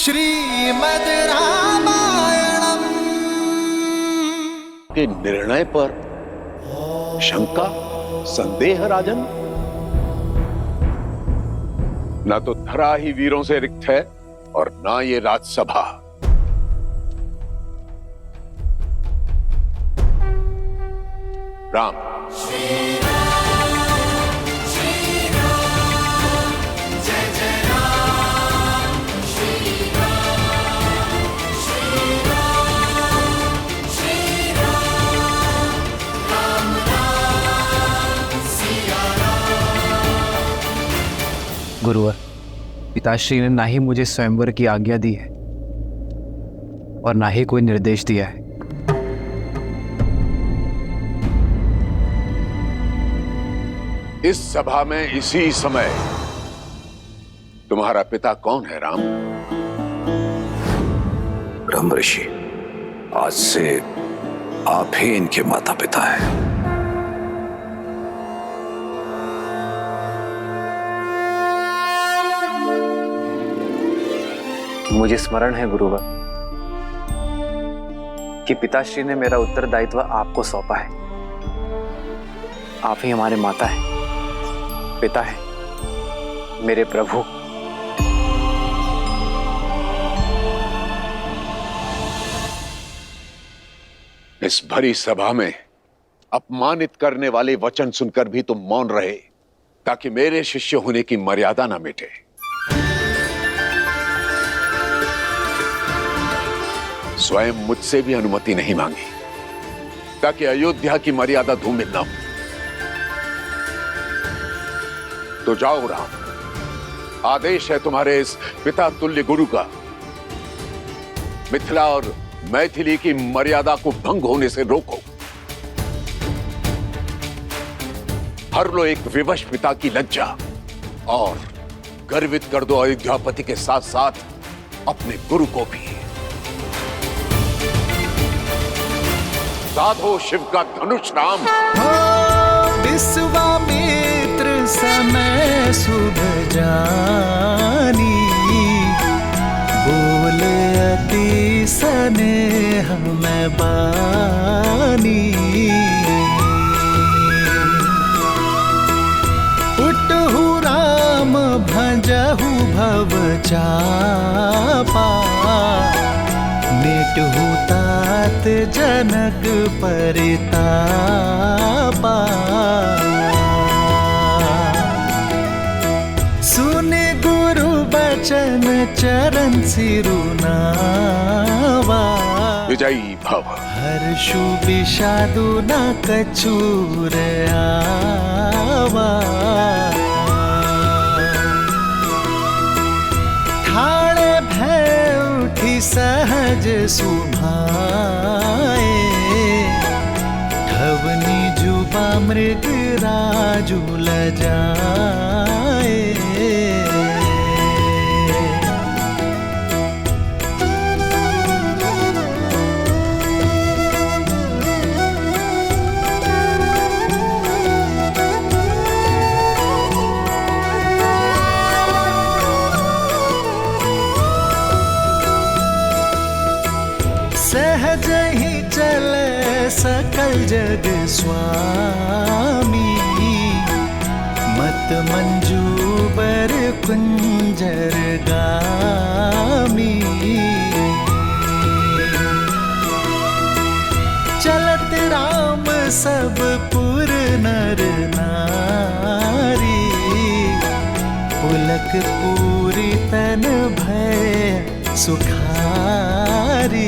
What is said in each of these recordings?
श्रीमद् रामायणम। के निर्णय पर शंका, संदेह राजन? ना तो धरा ही वीरों से रिक्त है और ना ये राजसभा। राम, गुरुवर, पिताश्री ने ना ही मुझे स्वयंवर की आज्ञा दी है और ना ही कोई निर्देश दिया है। इस सभा में इसी समय तुम्हारा पिता कौन है राम? ब्रह्म ऋषि, आज से आप ही इनके माता पिता हैं। मुझे स्मरण है गुरुवर कि पिताश्री ने मेरा उत्तरदायित्व आपको सौंपा है। आप ही हमारे माता हैं, पिता हैं, मेरे प्रभु। इस भरी सभा में अपमानित करने वाले वचन सुनकर भी तुम मौन रहे ताकि मेरे शिष्य होने की मर्यादा ना मिटे। स्वयं मुझसे भी अनुमति नहीं मांगी ताकि अयोध्या की मर्यादा धूमिल ना हो। तो जाओ राम, आदेश है तुम्हारे इस पिता तुल्य गुरु का, मिथिला और मैथिली की मर्यादा को भंग होने से रोको। हर लो एक विवश पिता की लज्जा और गर्वित कर दो अयोध्यापति के साथ साथ अपने गुरु को भी। साधो शिव का धनुष राम। विश्वामित्र समय शुभ जानी, बोले अति स्नेह में बानी। उठहु राम भजहु भव चापा, मिटहु तात जनक परितापा। सुने गुरु बचन चरण सिरुनावा, विजयी भव। हर्षु विषादु न कछुर आवा। ठाणे भय उठी सहज सुभाए, ठवनी जुबा मृग राजु लजाए। सहज ही चले सकल जग स्वामी, मत मंजूबर कुंजर गामी। चलत राम सब पुर नर नारी, पुलक पूरी तन भय सुखारी।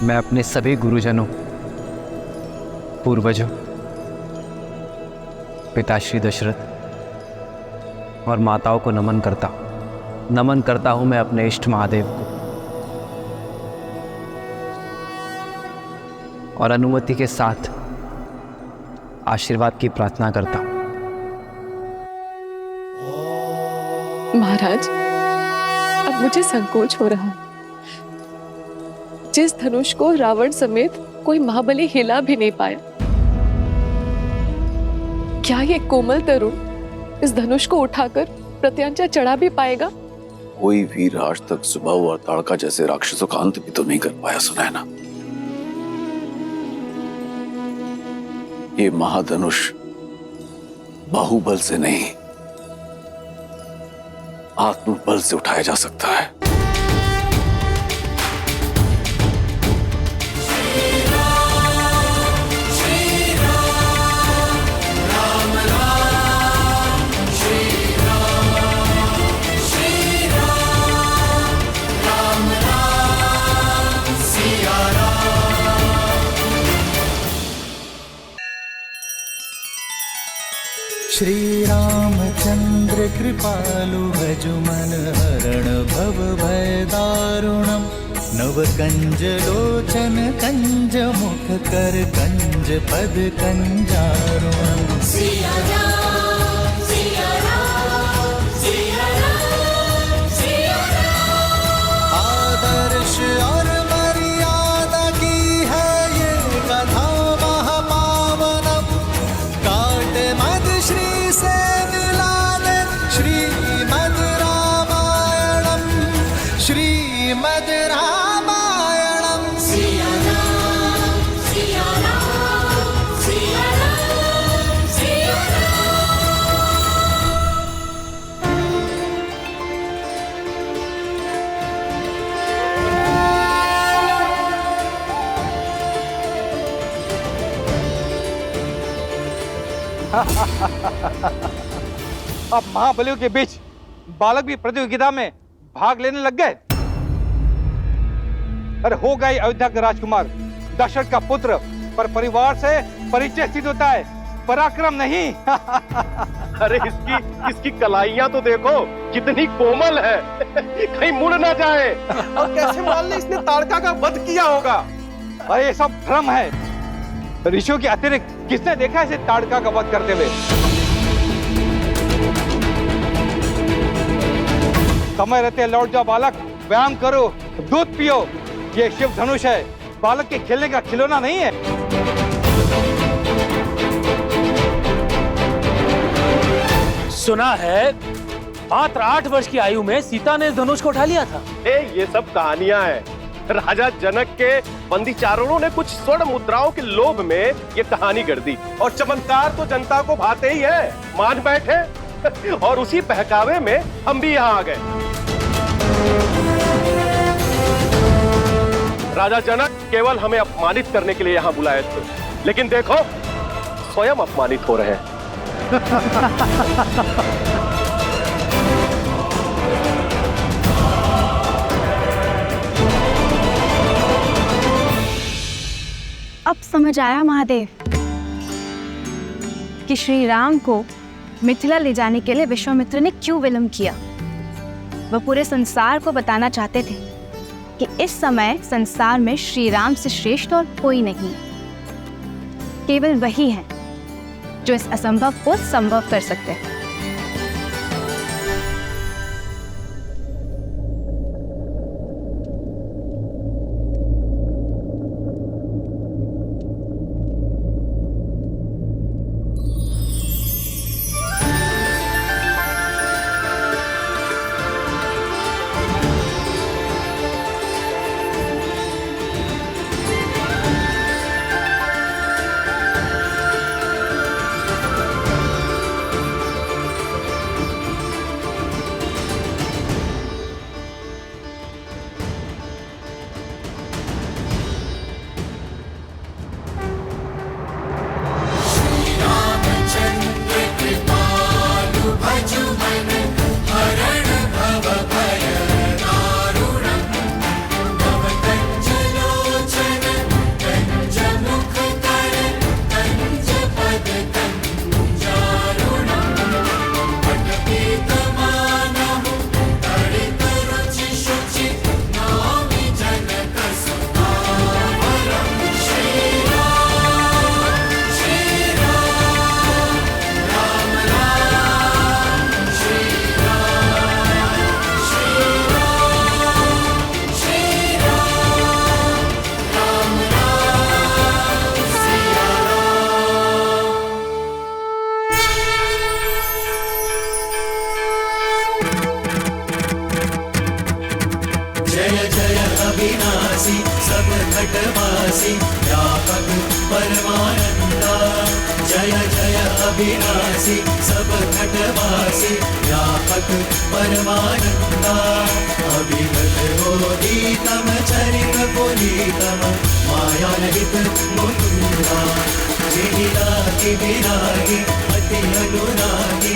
मैं अपने सभी गुरुजनों, पूर्वजों, पिताश्री दशरथ और माताओं को नमन करता हूं मैं अपने इष्ट महादेव को, और अनुमति के साथ आशीर्वाद की प्रार्थना करता हूं। महाराज, अब मुझे संकोच हो रहा है। जिस धनुष को रावण समेत कोई महाबली हिला भी नहीं पाया, क्या ये कोमल तरुण इस धनुष को उठाकर प्रत्यांचा चढ़ा भी पाएगा? कोई वीर आज तक सुबाहु और ताड़का जैसे राक्षसों का अंत भी तो नहीं कर पाया, सुनैना। ये महाधनुष बाहुबल से नहीं, आत्मबल से उठाया जा सकता है। श्री रामचंद्र कृपालु भजुमन हरण भव भय दारुणम, नव कंज लोचन कंज मुख कर कंज पद कंजारुणम। सिया राम, सिया राम, सिया राम, सिया राम। आदर्श और मर्यादा की है ये कथा महापावनम, काट मद श्री से मिला दे श्रीमद् रामायणम, श्रीमद् रामायणम। सिया राम, सिया राम, सिया राम, सिया अब महाबलियों के बीच बालक भी प्रतियोगिता में भाग लेने लग गए। अरे हो गई अयोध्या का राजकुमार, दशरथ का पुत्र, पर परिवार से परिचय सिद्ध होता है, पराक्रम नहीं। अरे इसकी कलाइयां तो देखो कितनी कोमल है, कहीं मुड़ ना जाए। अब कैसे मान ली इसने ताड़का का वध किया होगा? अरे ये सब भ्रम है। ऋषियों के अतिरिक्त किसने देखा इसे ताड़का का वध करते हुए? समय रहते लौट जाओ बालक, व्यायाम करो, दूध पियो। ये शिव धनुष है, बालक के खेलने का खिलौना नहीं है। सुना है मात्र 8 वर्ष की आयु में सीता ने इस धनुष को उठा लिया था। ये सब कहानियां हैं। राजा जनक के बंदी चारणों ने कुछ स्वर्ण मुद्राओं के लोभ में ये कहानी गढ़ दी, और चमत्कार तो जनता को भाते ही है, मान बैठे। और उसी बहकावे में हम भी यहाँ आ गए। राजा जनक केवल हमें अपमानित करने के लिए यहाँ बुलाए थे, लेकिन देखो स्वयं अपमानित हो रहे हैं। अब समझ आया महादेव कि श्री राम को मिथिला ले जाने के लिए विश्वामित्र ने क्यों विलंब किया। वह पूरे संसार को बताना चाहते थे कि इस समय संसार में श्री राम से श्रेष्ठ और कोई नहीं, केवल वही है जो इस असंभव को संभव कर सकते हैं। सब खटवासी व्यापक परमानंदा जय जय अविनाशी सब खटवासी व्यापक परमानंदा अभिगत बोधितम चरित पुनीतम मायारहित मुकुंदा जिहिरागी विरागी अति अनुरागी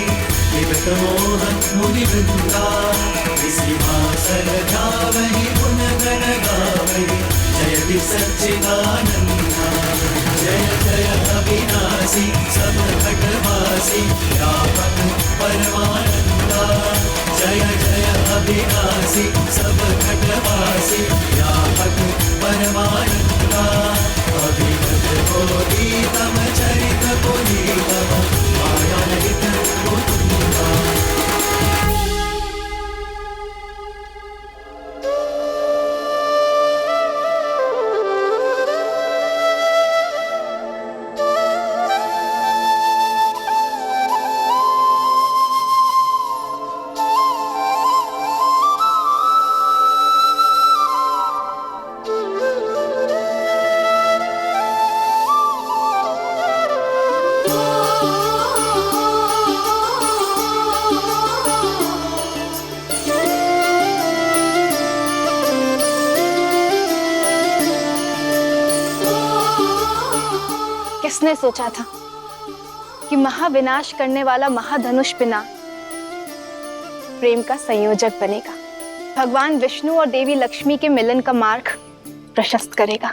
विगत मोह मुनिवृंदा सिंहासन ध्यावहि गुण गण गावहि जयति सच्चिदानंदा जय जय अविनाशी सब खटवासी व्यापक परमानंदा जय जय अविनाशी सब खटवासी व्यापक परमानंदा अभिगत बोधितम चरित पुनीतम मायारहित मुकुंदा। किसने सोचा था कि महाविनाश करने वाला महाधनुष पिनाक प्रेम का संयोजक बनेगा, भगवान विष्णु और देवी लक्ष्मी के मिलन का मार्ग प्रशस्त करेगा।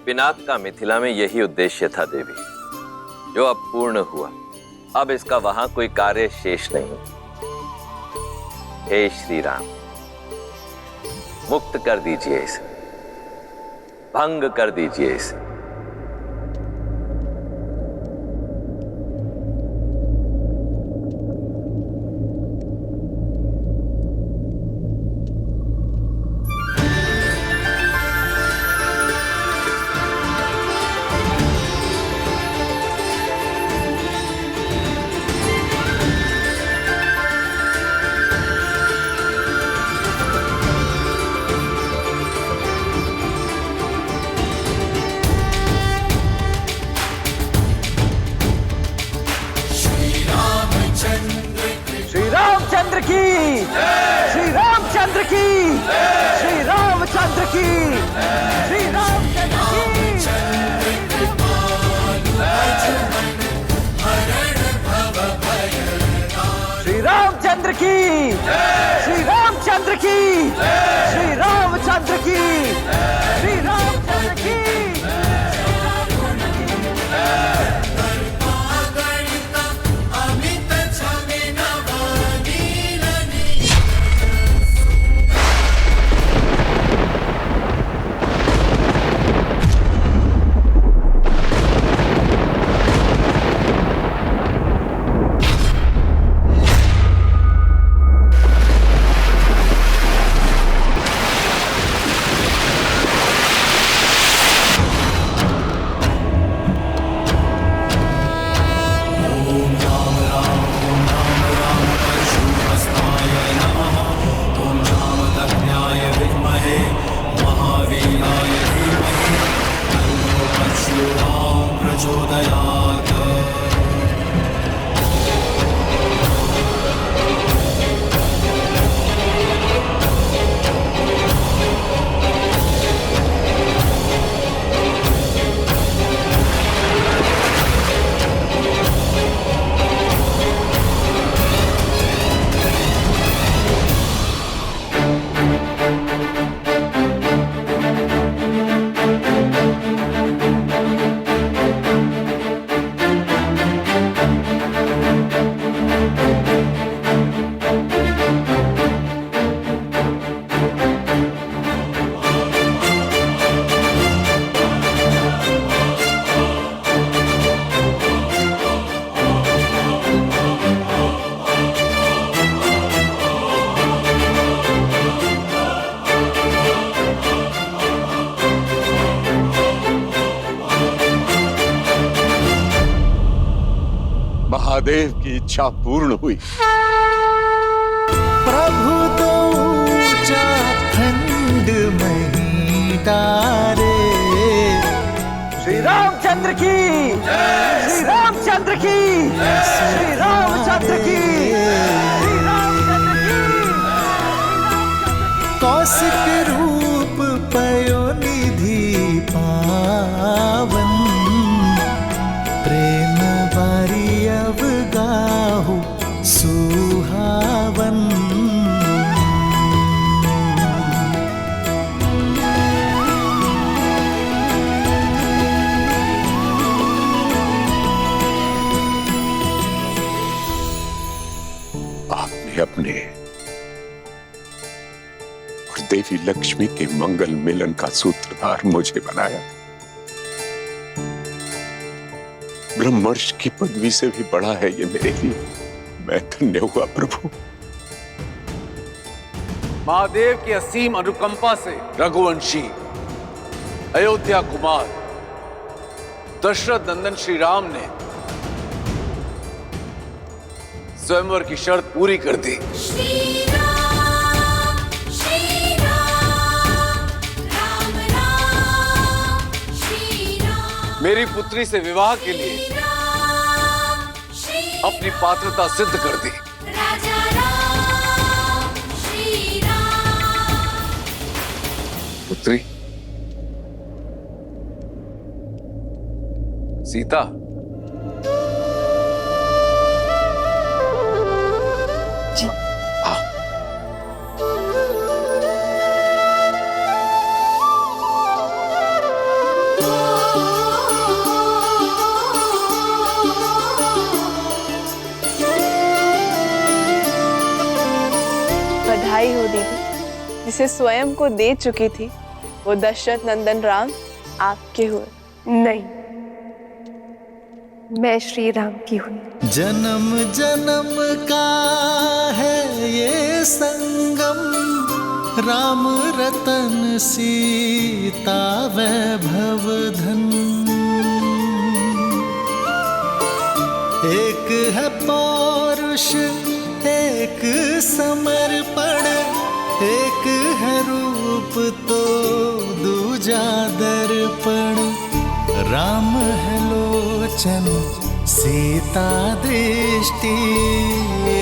पिनाक का मिथिला में यही उद्देश्य था देवी, जो अब पूर्ण हुआ। अब इसका वहां कोई कार्य शेष नहीं। हे श्री राम, मुक्त कर दीजिए इसे, भंग कर दीजिए इसे। रामचंद्र की, श्री रामचंद्र की, श्री रामचंद्र की, श्री रामचंद्र की। श्री रामचंद्र की, श्री रामचंद्र की, श्री रामचंद्र की, श्री रामचंद्र की। महादेव की इच्छा पूर्ण हुई। प्रभु तो ऊंचा खंड मही डारे रामचंद्र की, श्री रामचंद्र की, श्री रामचंद्र की, श्री रामचंद्र की। कौशिक रूप पयोनिधि पावन, प्रेम बारी अवगाहु सुहावन। आपने अपने और देवी लक्ष्मी के मंगल मिलन का सूत्रधार मुझे बनाया। ब्रह्मर्ष की पदवी से भी बड़ा है ये मेरे लिए। मैं धन्य हुआ प्रभु। महादेव की असीम अनुकंपा से रघुवंशी अयोध्या कुमार दशरथ नंदन श्री राम ने स्वयंवर की शर्त पूरी कर दी। मेरी पुत्री से विवाह के लिए अपनी पात्रता सिद्ध कर दी। पुत्री सीता, जी। बधाई हो दीदी, जिसे स्वयं को दे चुकी थी वो दशरथ नंदन राम आपके हुए। नहीं, मैं श्री राम की हूँ। जन्म जन्म का है ये संगम, राम रतन सीता वैभव धन। एक है पौरुष एक समर्पण, एक है रूप तो दूजा दर्पण। राम है लोचन सीता दृष्टि,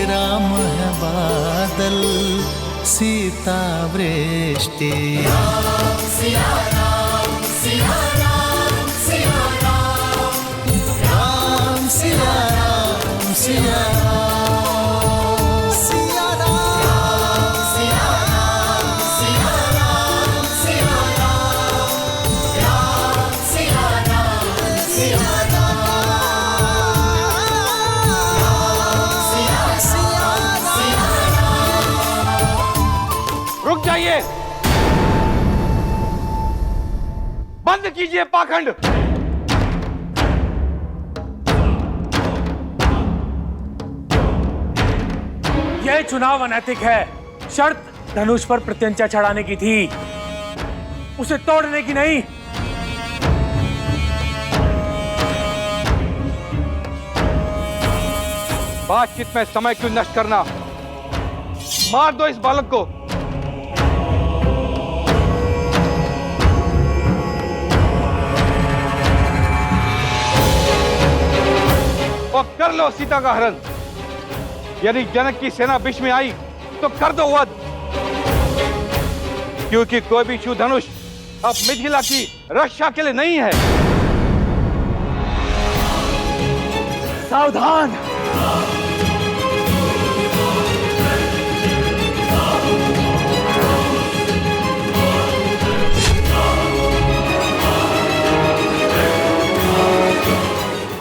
राम है बादल सीता वृष्टि। राम सिया राम सिया राम सिया राम, राम सिया राम सिया राम। रुक जाइए, बंद कीजिए पाखंड। यह चुनाव अनैतिक है। शर्त धनुष पर प्रत्यंचा चढ़ाने की थी, उसे तोड़ने की नहीं। बातचीत में समय क्यों नष्ट करना, मार दो इस बालक को। और कर लो सीता का हरण। यदि जनक की सेना बीच में आई तो कर दो वध, क्योंकि कोई भी शिव धनुष अब मिथिला की रक्षा के लिए नहीं है। सावधान,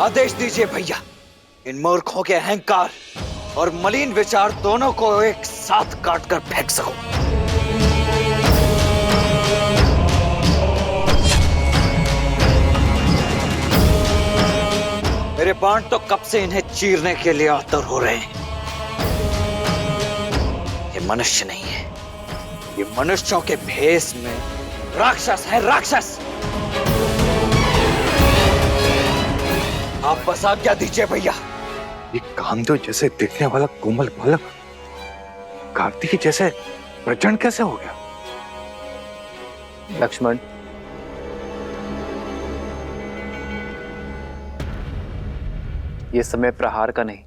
आदेश दीजिए भैया, इन मूर्खों के अहंकार और मलिन विचार दोनों को एक साथ काटकर फेंक सको। मेरे बाण तो कब से इन्हें चीरने के लिए आतुर हो रहे हैं। ये मनुष्य नहीं है, ये मनुष्यों के भेष में राक्षस है, राक्षस। आप बस आज्ञा दीजिए भैया। ये कामदेव जैसे दिखने वाला कोमल बालक कार्तिकी जैसे प्रचंड कैसे हो गया? लक्ष्मण, ये समय प्रहार का नहीं,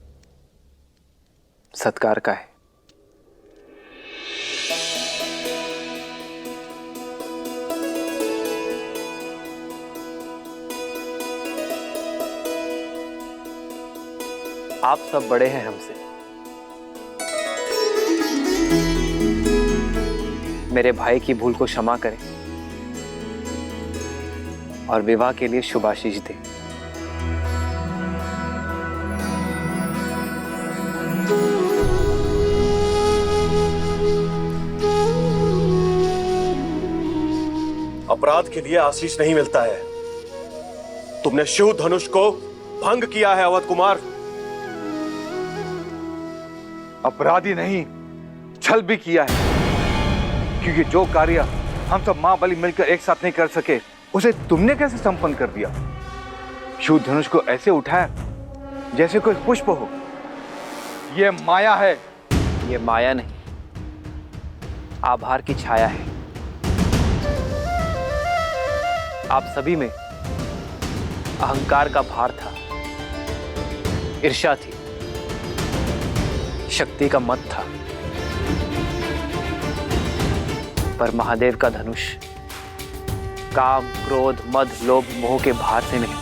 सत्कार का है। आप सब बड़े हैं हमसे। मेरे भाई की भूल को क्षमा करें और विवाह के लिए शुभाशीष दें। अपराध के लिए आशीष नहीं मिलता है। तुमने शिव धनुष को भंग किया है अवध कुमार। अपराधी नहीं, छल भी किया है, क्योंकि जो कार्य हम सब मां बलि मिलकर एक साथ नहीं कर सके, उसे तुमने कैसे संपन्न कर दिया? शिव धनुष को ऐसे उठाया जैसे कोई पुष्प हो। यह माया है। ये माया नहीं, आभार की छाया है। आप सभी में अहंकार का भार था, ईर्ष्या थी, शक्ति का मत था, पर महादेव का धनुष काम, क्रोध, मद, लोभ, मोह के भार से नहीं,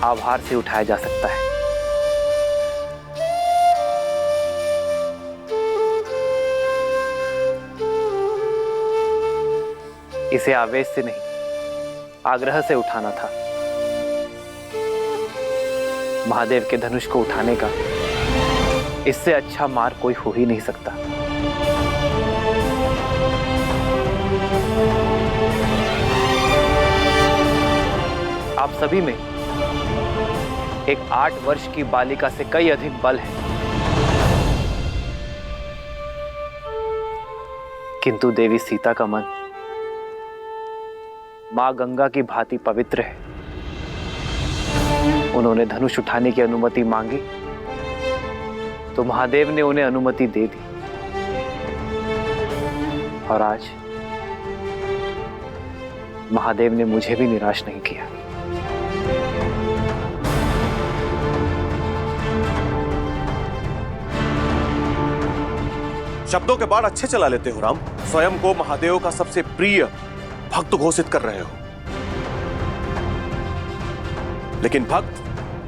आभार से उठाया जा सकता है। इसे आवेश से नहीं, आग्रह से उठाना था। महादेव के धनुष को उठाने का इससे अच्छा मार्ग कोई हो ही नहीं सकता। आप सभी में एक 8 वर्ष की बालिका से कई अधिक बल है, किंतु देवी सीता का मन मां गंगा की भांति पवित्र है। उन्होंने धनुष उठाने की अनुमति मांगी तो महादेव ने उन्हें अनुमति दे दी, और आज महादेव ने मुझे भी निराश नहीं किया। शब्दों के बाढ़ अच्छे चला लेते हो राम। स्वयं को महादेव का सबसे प्रिय भक्त घोषित कर रहे हो, लेकिन भक्त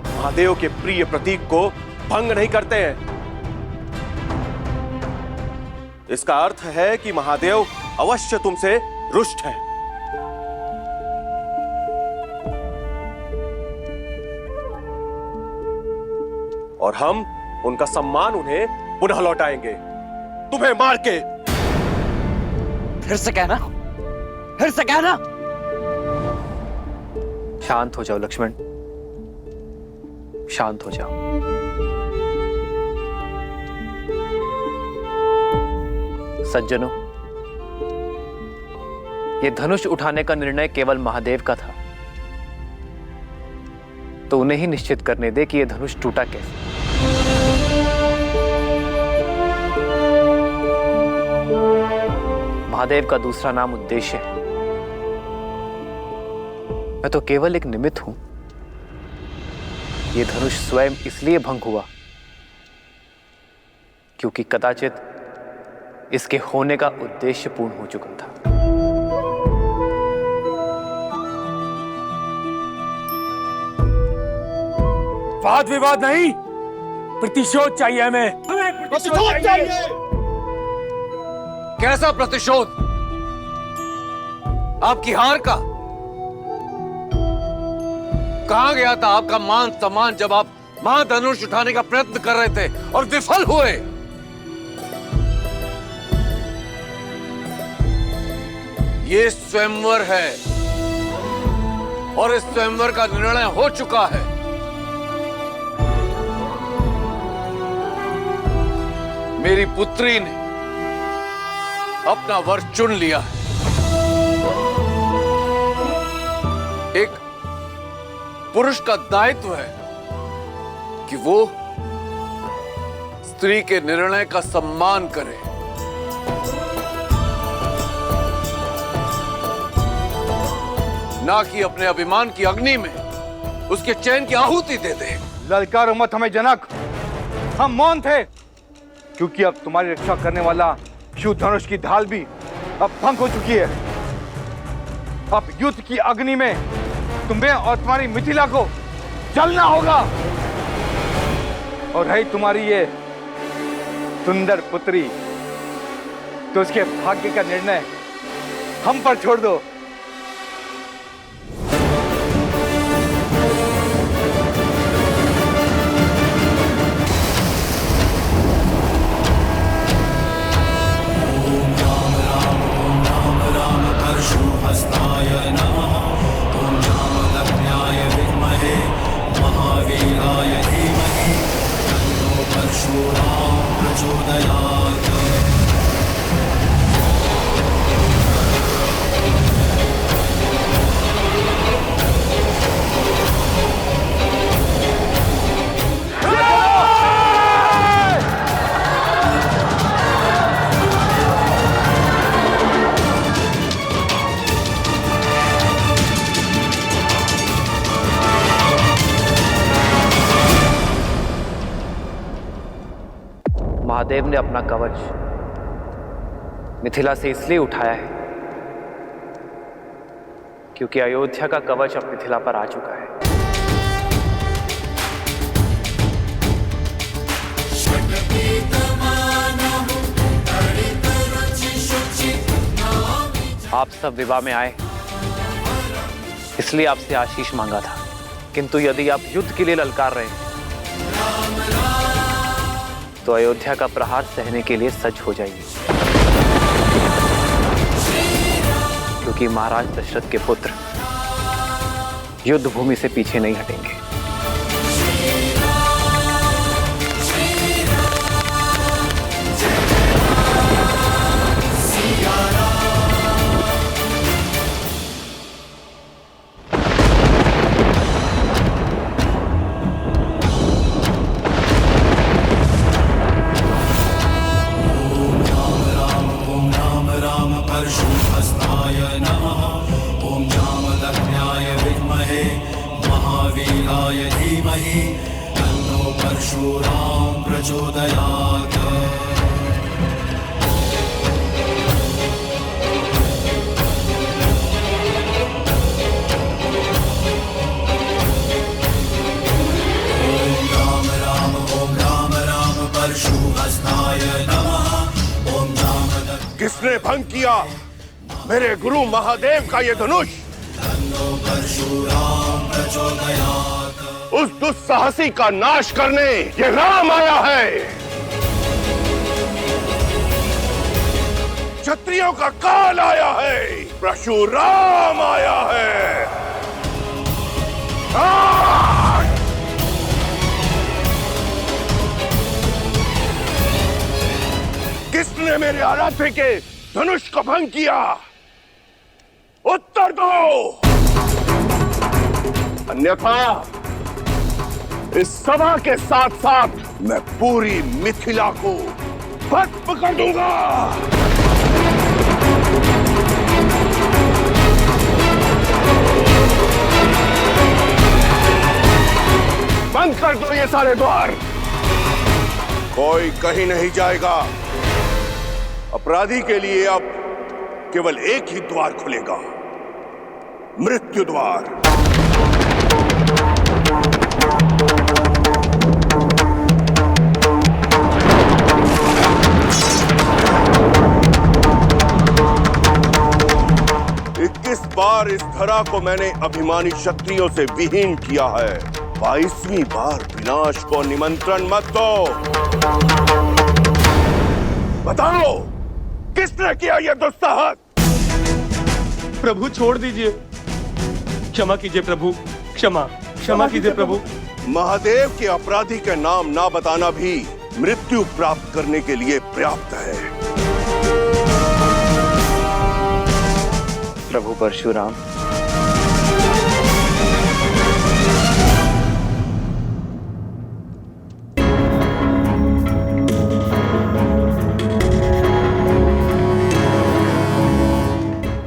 महादेव के प्रिय प्रतीक को भंग नहीं करते हैं। इसका अर्थ है कि महादेव अवश्य तुमसे रुष्ट हैं। और हम उनका सम्मान उन्हें पुनः लौटाएंगे, तुम्हें मार के। फिर से कहना, फिर से कहना। शांत हो जाओ लक्ष्मण, शांत हो जाओ। सज्जनों, यह धनुष उठाने का निर्णय केवल महादेव का था, तो उन्हें ही निश्चित करने दे कि यह धनुष टूटा कैसे। महादेव का दूसरा नाम उद्देश्य है। मैं तो केवल एक निमित्त हूं। यह धनुष स्वयं इसलिए भंग हुआ क्योंकि कदाचित इसके होने का उद्देश्य पूर्ण हो चुका था। वाद विवाद नहीं, प्रतिशोध चाहिए हमें। प्रतिशोध चाहिए। कैसा प्रतिशोध? आपकी हार का? कहां गया था आपका मान सम्मान जब आप महाधनुष उठाने का प्रयत्न कर रहे थे और विफल हुए? ये स्वयंवर है और इस स्वयंवर का निर्णय हो चुका है। मेरी पुत्री ने अपना वर चुन लिया है। एक पुरुष का दायित्व है कि वो स्त्री के निर्णय का सम्मान करे। ना कि अपने अभिमान की अग्नि में उसके चैन की आहुति दे दे। ललकारो मत हमें जनक, हम मौन थे, क्योंकि अब तुम्हारी रक्षा करने वाला शिव धनुष की ढाल भी अब भंग हो चुकी है। अब युद्ध की अग्नि में तुम्हें और तुम्हारी मिथिला को जलना होगा। और है तुम्हारी ये सुंदर पुत्री, तो उसके भाग्य का निर्णय हम पर छोड़ दो। महादेव ने अपना कवच मिथिला से इसलिए उठाया है क्योंकि अयोध्या का कवच अब मिथिला पर आ चुका है। आप सब विवाह में आए इसलिए आपसे आशीष मांगा था, किंतु यदि आप युद्ध के लिए ललकार रहे हैं तो अयोध्या का प्रहार सहने के लिए सज्ज हो जाइए, क्योंकि महाराज दशरथ के पुत्र युद्ध भूमि से पीछे नहीं हटेंगे। किसने भंग किया मेरे गुरु महादेव का ये धनुष? उस दुस्साहसी का नाश करने ये राम आया है। क्षत्रियों का काल आया है, परशुराम आया है। किसने मेरे आराध्य के धनुष को भंग किया? उत्तर दो, अन्यथा इस सभा के साथ साथ मैं पूरी मिथिला को भस्म कर दूंगा। बंद कर दो ये सारे द्वार, कोई कहीं नहीं जाएगा। अपराधी के लिए अब केवल एक ही द्वार खुलेगा, मृत्यु द्वार। इक्कीस बार इस धरा को मैंने अभिमानी क्षत्रियों से विहीन किया है, 22वीं बार विनाश को निमंत्रण मत दो। बताओ किसने किया यह दुस्साहस? प्रभु छोड़ दीजिए, क्षमा कीजिए प्रभु, क्षमा कीजिए प्रभु। महादेव के अपराधी के नाम ना बताना भी मृत्यु प्राप्त करने के लिए पर्याप्त है। प्रभु परशुराम,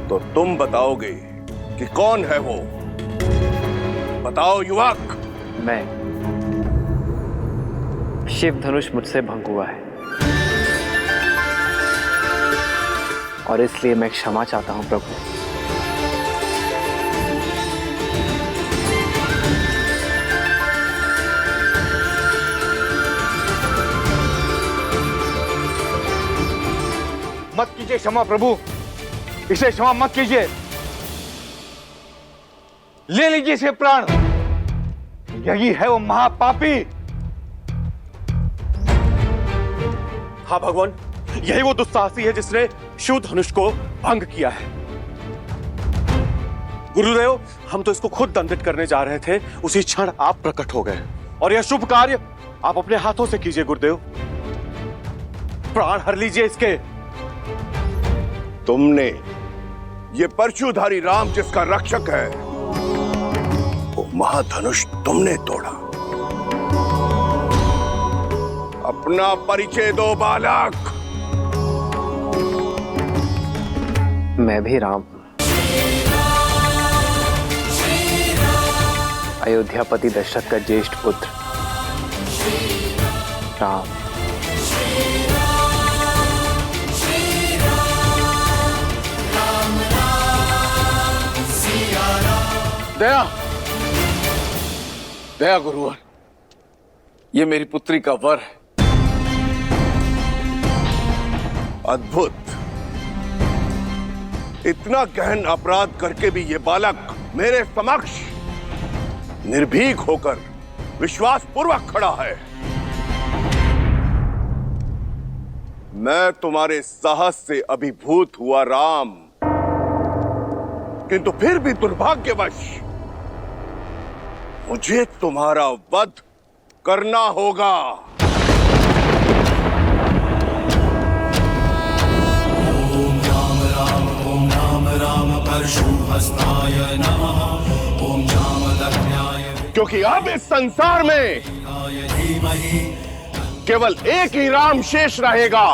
तो तुम बताओगे कि कौन है वो बताओ युवक। मैं शिव धनुष मुझसे भंग हुआ है और इसलिए मैं क्षमा चाहता हूं प्रभु। मत कीजिए क्षमा प्रभु, इसे क्षमा मत कीजिए। ले लीजिए इसे प्राण, यही है वो महापापी। हाँ भगवान, यही वो दुस्साहसी है जिसने शिव धनुष को भंग किया है। गुरुदेव, हम तो इसको खुद दंडित करने जा रहे थे, उसी क्षण आप प्रकट हो गए और यह शुभ कार्य आप अपने हाथों से कीजिए गुरुदेव। प्राण हर लीजिए इसके। तुमने, ये परशुधारी राम जिसका रक्षक है, वो महाधनुष तुमने तोड़ा। अपना परिचय दो बालक। मैं भी राम, अयोध्यापति दशरथ का ज्येष्ठ पुत्र राम। दया, दया गुरुवर, ये मेरी पुत्री का वर है। अद्भुत। इतना गहन अपराध करके भी ये बालक मेरे समक्ष निर्भीक होकर विश्वास पूर्वक खड़ा है। मैं तुम्हारे साहस से अभिभूत हुआ राम, किंतु फिर भी दुर्भाग्यवश मुझे तुम्हारा वध करना होगा। ओम राम राम परशुहस्ताय नमः। ओम जामदग्न्याय क्योंकि अब इस संसार में धीमहि केवल एक ही राम शेष रहेगा।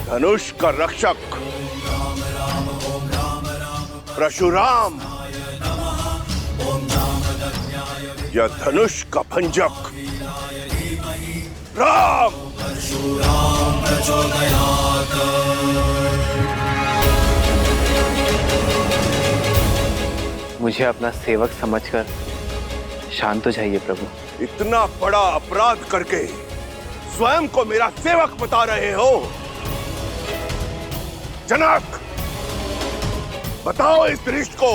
धनुष का रक्षक परशुराम या धनुष का भंजक राम। परशुराम प्रचोदयात्। मुझे अपना सेवक समझकर शांत हो जाइए प्रभु। इतना बड़ा अपराध करके स्वयं को मेरा सेवक बता रहे हो। जनक, बताओ इस दृष्ट को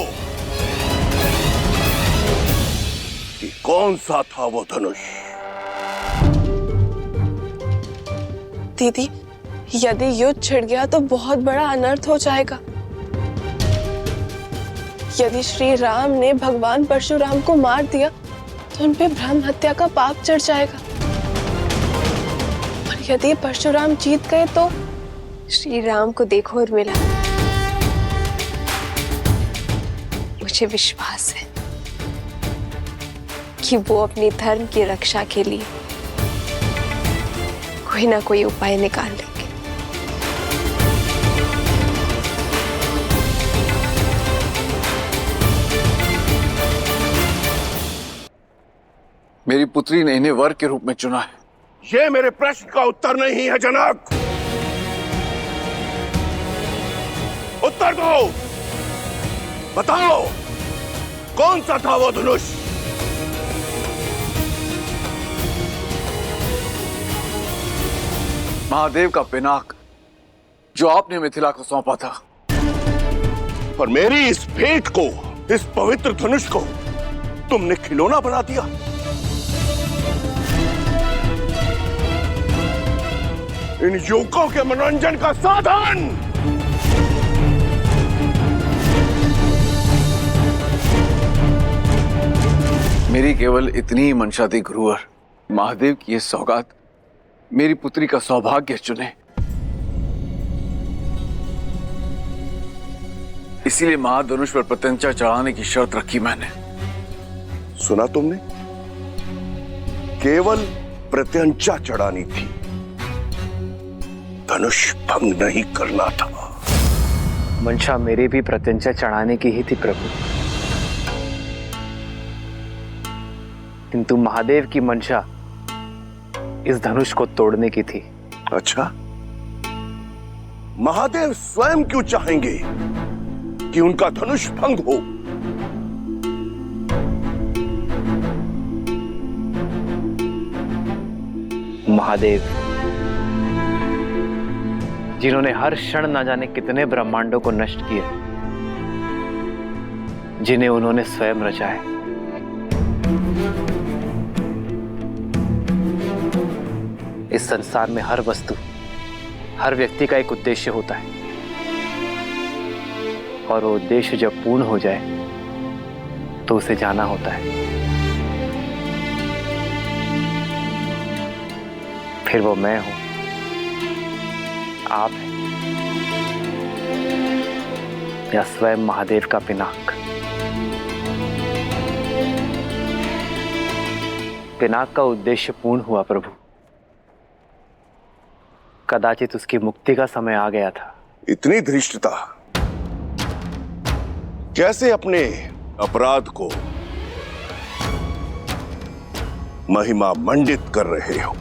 कि कौन सा था वो धनुष। दीदी, यदि युद्ध छिड़ गया तो बहुत बड़ा अनर्थ हो जाएगा। यदि श्री राम ने भगवान परशुराम को मार दिया तो उन पे ब्रह्म हत्या का पाप चढ़ जाएगा, और यदि परशुराम जीत गए तो श्री राम को देखो उर्मिला, मुझे विश्वास है कि वो अपने धर्म की रक्षा के लिए कोई ना कोई उपाय निकाल लेंगे। मेरी पुत्री ने इन्हें वर के रूप में चुना है। ये मेरे प्रश्न का उत्तर नहीं है जनक। उत्तर दो, बताओ कौन सा था वो धनुष। महादेव का पिनाक, जो आपने मिथिला को सौंपा था। पर मेरी इस भेंट को, इस पवित्र धनुष को तुमने खिलौना बना दिया। इन युवकों के मनोरंजन का साधन। मेरी केवल इतनी ही मंशा थी गुरुवर, महादेव की ये सौगात मेरी पुत्री का सौभाग्य चुने। इसीलिए महाधनुष पर प्रत्यंचा चढ़ाने की शर्त रखी मैंने। सुना तुमने? केवल प्रत्यंचा चढ़ानी थी, धनुष भंग नहीं करना था। मंशा मेरी भी प्रत्यंचा चढ़ाने की ही थी प्रभु, किंतु महादेव की मंशा इस धनुष को तोड़ने की थी। अच्छा, महादेव स्वयं क्यों चाहेंगे कि उनका धनुष भंग हो? महादेव जिन्होंने हर क्षण न जाने कितने ब्रह्मांडों को नष्ट किया, जिन्हें उन्होंने स्वयं रचा है, इस संसार में हर वस्तु, हर व्यक्ति का एक उद्देश्य होता है, और वो उद्देश्य जब पूर्ण हो जाए तो उसे जाना होता है। फिर वो मैं हूं, आप हैं, या स्वयं महादेव का पिनाक। पिनाक का उद्देश्य पूर्ण हुआ प्रभु। कदाचित उसकी मुक्ति का समय आ गया था। इतनी धृष्टता, कैसे अपने अपराध को महिमा मंडित कर रहे हो?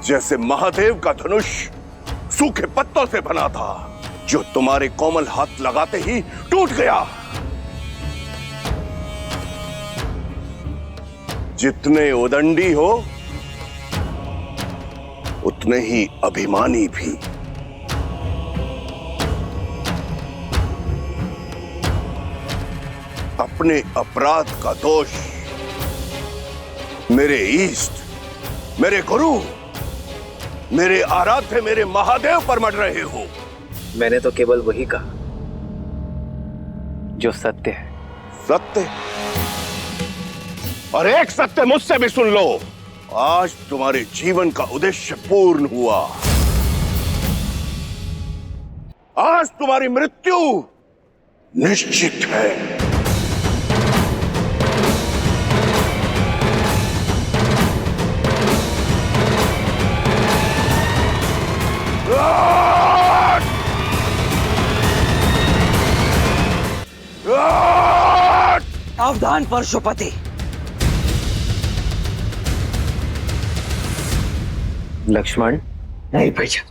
जैसे महादेव का धनुष सूखे पत्तों से बना था, जो तुम्हारे कोमल हाथ लगाते ही टूट गया। जितने उदंडी हो उतने ही अभिमानी भी। अपने अपराध का दोष मेरे इष्ट, मेरे गुरु, मेरे आराध्य, मेरे महादेव पर मढ़ रहे हो। मैंने तो केवल वही कहा जो सत्य है। सत्य? और एक सत्य मुझसे भी सुन लो। आज तुम्हारे जीवन का उद्देश्य पूर्ण हुआ। आज तुम्हारी मृत्यु निश्चित है। सावधान परशुपति। लक्ष्मण। नहीं भैया,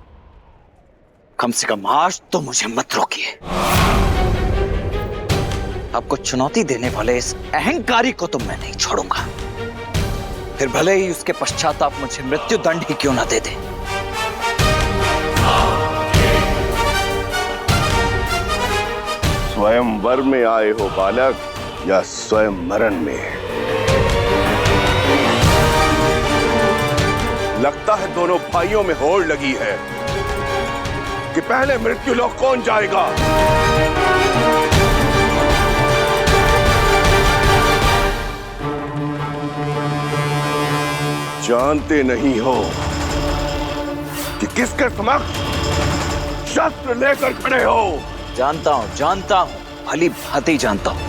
कम से कम आज तो मुझे मत रोकिए। आपको चुनौती देने वाले इस अहंकारी को तो मैं नहीं छोड़ूंगा, फिर भले ही उसके पश्चात आप मुझे मृत्यु दंड ही क्यों ना दे दे। स्वयं वर में आए हो बालक, या स्वयं मरण में? लगता है दोनों भाइयों में होड़ लगी है कि पहले मृत्यु लोक कौन जाएगा। जानते नहीं हो कि किसके समक्ष शस्त्र लेकर खड़े हो। जानता हूं, भली भांति जानता हूं।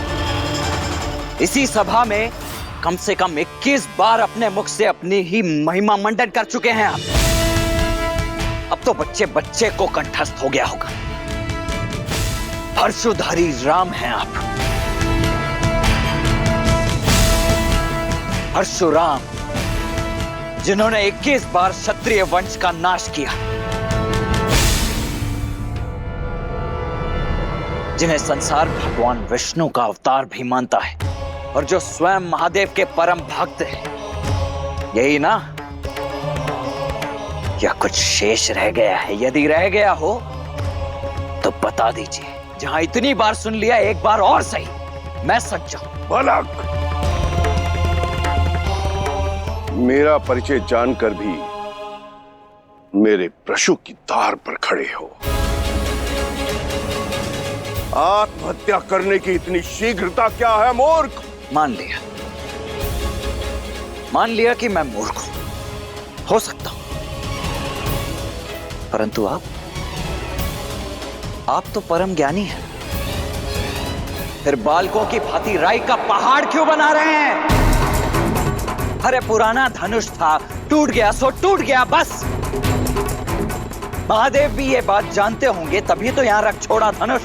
इसी सभा में कम से कम 21 बार अपने मुख से अपनी ही महिमा मंडन कर चुके हैं आप। अब तो बच्चे बच्चे को कंठस्थ हो गया होगा। परशुधारी राम हैं आप, परशुराम, जिन्होंने 21 बार क्षत्रिय वंश का नाश किया, जिन्हें संसार भगवान विष्णु का अवतार भी मानता है, और जो स्वयं महादेव के परम भक्त हैं। यही ना? या कुछ शेष रह गया है? यदि रह गया हो तो बता दीजिए। जहां इतनी बार सुन लिया, एक बार और सही, मैं सच जाऊं। बालक, मेरा परिचय जानकर भी मेरे प्रशु की तार पर खड़े हो। आत्महत्या करने की इतनी शीघ्रता क्या है मूर्ख? मान लिया कि मैं मूर्ख हो सकता हूं, परंतु आप तो परम ज्ञानी हैं। फिर बालकों की भांति राई का पहाड़ क्यों बना रहे हैं? अरे पुराना धनुष था, टूट गया सो टूट गया, बस। महादेव भी ये बात जानते होंगे, तभी तो यहां रख छोड़ा धनुष।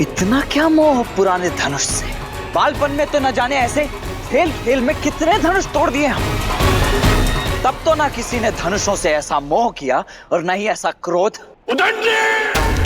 इतना क्या मोह पुराने धनुष से? बालपन में तो न जाने ऐसे खेल खेल में कितने धनुष तोड़ दिए हम। तब तो ना किसी ने धनुषों से ऐसा मोह किया और न ही ऐसा क्रोध। उदंडी!